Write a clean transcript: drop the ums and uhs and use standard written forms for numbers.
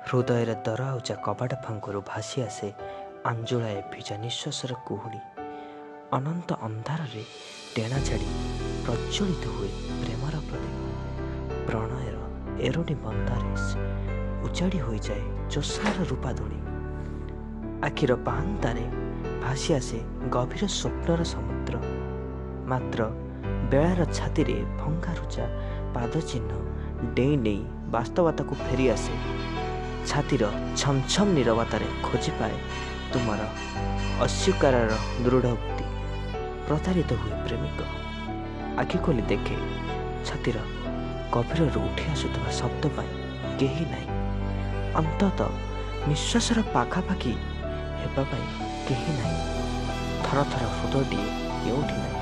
ହୃଦୟରେ ଦରଆଉଜା କବାଟ ଫାଙ୍କରୁ ଭାସି ଆସେ ଆଞ୍ଜୁଳାଏ ଭିଜା ନିଶ୍ୱାସର କୁହୁଡ଼ି। ଅନନ୍ତ ଅନ୍ଧାରରେ ଟେଣା ଛାଡ଼ି ପ୍ରଜ୍ୱଳିତ ହୁଏ ପ୍ରେମର ପ୍ରଦୀପ। ପ୍ରଣୟର ଏରୋଡ଼ି ବନ୍ଧରେ ଉଜାଡ଼ି ହୋଇଯାଏ ଜ୍ୟୋତ୍ସ୍ନାର ରୂପାଧୂଳି। ଆଖିର ପାହାନ୍ତାରେ ଭାସି ଆସେ ଗଭୀର ସ୍ୱପ୍ନର ସମୁଦ୍ର। ମାତ୍ର ବେଳାର ଛାତିରେ ଭଙ୍ଗାରୁଜା ପାଦଚିହ୍ନ ଡେଇଁ ଡେଇଁ ବାସ୍ତବତାକୁ ଫେରି ଆସେ। ଛାତିର ଛମ୍ ଛମ୍ ନୀରବତାରେ ଖୋଜିପାଏ ତୁମର ଅସ୍ୱୀକାରର ଦୃଢ଼ ଉକ୍ତି। ପ୍ରତାରିତ ହୁଏ ପ୍ରେମିକ। ଆଖି ଖୋଲି ଦେଖେ ଛାତିର ଗଭୀରରୁ ଉଠି ଆସୁଥିବା ଶବ୍ଦ ପାଇଁ କେହି ନାହିଁ। ଅନ୍ତତଃ ନିଶ୍ୱାସର ପାଖାପାଖି ହେବା ପାଇଁ କେହି ନାହିଁ। ଥର ଥର ହୃଦୟଟିଏ କେଉଁଠି ନାହିଁ।